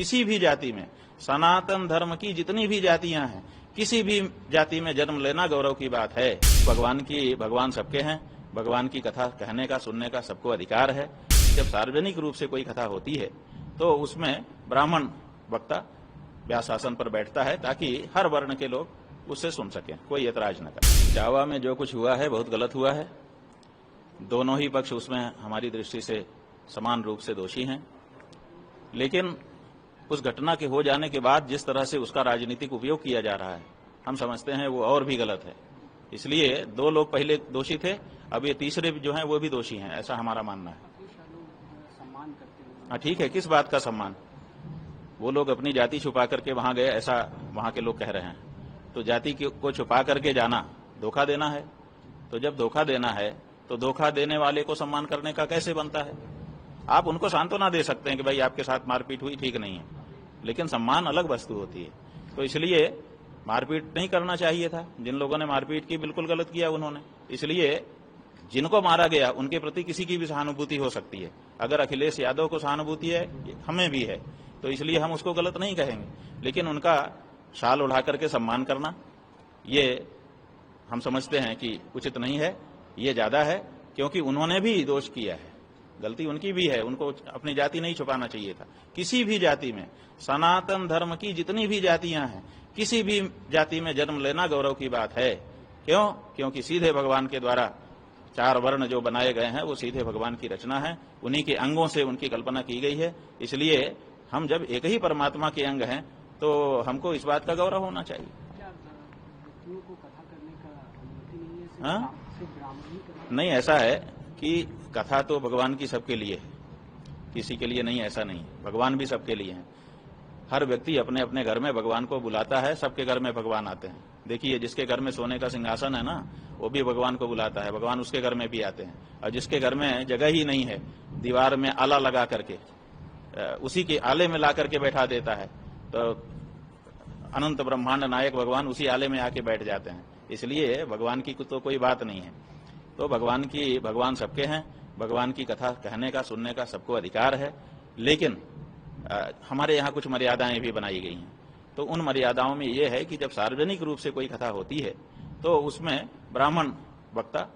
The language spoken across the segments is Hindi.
किसी भी जाति में, सनातन धर्म की जितनी भी जातियां हैं, किसी भी जाति में जन्म लेना गौरव की बात है। भगवान सबके हैं, भगवान की कथा कहने का सुनने का सबको अधिकार है। जब सार्वजनिक रूप से कोई कथा होती है तो उसमें ब्राह्मण वक्ता व्यासासन पर बैठता है ताकि हर वर्ण के लोग उससे सुन सकें, कोई ऐतराज न करे। जावा में जो कुछ हुआ है बहुत गलत हुआ है। दोनों ही पक्ष उसमें हमारी दृष्टि से समान रूप से दोषी हैं, लेकिन उस घटना के हो जाने के बाद जिस तरह से उसका राजनीतिक उपयोग किया जा रहा है, हम समझते हैं वो और भी गलत है। इसलिए दो लोग पहले दोषी थे, अब ये तीसरे जो हैं वो भी दोषी हैं, ऐसा हमारा मानना है। हाँ ठीक है, किस बात का सम्मान? वो लोग अपनी जाति छुपा करके वहां गए, ऐसा वहां के लोग कह रहे हैं। तो जाति को छुपा करके जाना धोखा देना है। तो जब धोखा देना है तो धोखा देने वाले को सम्मान करने का कैसे बनता है? आप उनको सांत्वना दे सकते हैं कि भाई आपके साथ मारपीट हुई, ठीक नहीं है, लेकिन सम्मान अलग वस्तु होती है। तो इसलिए मारपीट नहीं करना चाहिए था। जिन लोगों ने मारपीट की बिल्कुल गलत किया उन्होंने। इसलिए जिनको मारा गया उनके प्रति किसी की भी सहानुभूति हो सकती है। अगर अखिलेश यादव को सहानुभूति है, हमें भी है, तो इसलिए हम उसको गलत नहीं कहेंगे, लेकिन उनका शाल उड़ा करके सम्मान करना ये हम समझते हैं कि उचित नहीं है। ये ज्यादा है, क्योंकि उन्होंने भी दोष किया है, गलती उनकी भी है। उनको अपनी जाति नहीं छुपाना चाहिए था। किसी भी जाति में, सनातन धर्म की जितनी भी जातियां हैं, किसी भी जाति में जन्म लेना गौरव की बात है। क्यों? क्योंकि सीधे भगवान के द्वारा 4 वर्ण जो बनाए गए हैं वो सीधे भगवान की रचना है, उन्हीं के अंगों से उनकी कल्पना की गई है। इसलिए हम जब एक ही परमात्मा के अंग हैं तो हमको इस बात का गौरव होना चाहिए। हाँ? नहीं, ऐसा है कि कथा तो भगवान की सबके लिए है, किसी के लिए नहीं, ऐसा नहीं। भगवान भी सबके लिए है। हर व्यक्ति अपने अपने घर में भगवान को बुलाता है, सबके घर में भगवान आते हैं। देखिए, जिसके घर में सोने का सिंहासन है ना, वो भी भगवान को बुलाता है, भगवान उसके घर में भी आते हैं। और जिसके घर में जगह ही नहीं है, दीवार में आला लगा करके उसी के आले में ला करके बैठा देता है, तो अनंत ब्रह्मांड नायक भगवान उसी आले में आके बैठ जाते हैं। इसलिए भगवान की तो कोई बात नहीं है। तो भगवान सबके हैं, भगवान की कथा कहने का सुनने का सबको अधिकार है, लेकिन हमारे यहाँ कुछ मर्यादाएं भी बनाई गई हैं। तो उन मर्यादाओं में यह है कि जब सार्वजनिक रूप से कोई कथा होती है तो उसमें ब्राह्मण वक्ता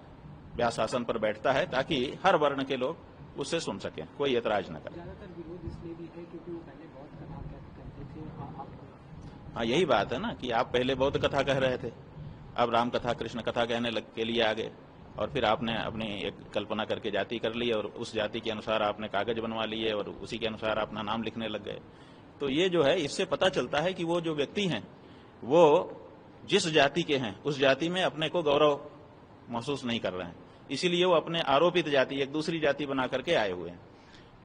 व्यासासन पर बैठता है ताकि हर वर्ण के लोग उससे सुन सकें, कोई ऐतराज न करें। हाँ, यही बात है ना कि आप पहले बौद्ध कथा कह रहे थे, अब राम कथा कृष्ण कथा कहने के लिए आ गए, और फिर आपने अपनी एक कल्पना करके जाति कर ली और उस जाति के अनुसार आपने कागज बनवा लिए और उसी के अनुसार अपना नाम लिखने लग गए। तो ये जो है, इससे पता चलता है कि वो जो व्यक्ति हैं वो जिस जाति के हैं उस जाति में अपने को गौरव महसूस नहीं कर रहे हैं, इसीलिए वो अपने आरोपित जाति एक दूसरी जाति बना करके आए हुए हैं।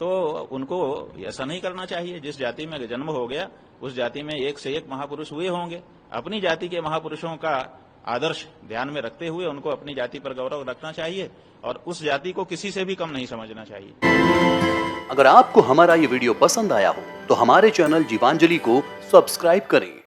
तो उनको ऐसा नहीं करना चाहिए। जिस जाति में जन्म हो गया उस जाति में एक से एक महापुरुष हुए होंगे। अपनी जाति के महापुरुषों का आदर्श ध्यान में रखते हुए उनको अपनी जाति पर गौरव रखना चाहिए और उस जाति को किसी से भी कम नहीं समझना चाहिए। अगर आपको हमारा ये वीडियो पसंद आया हो तो हमारे चैनल जीवांजलि को सब्सक्राइब करें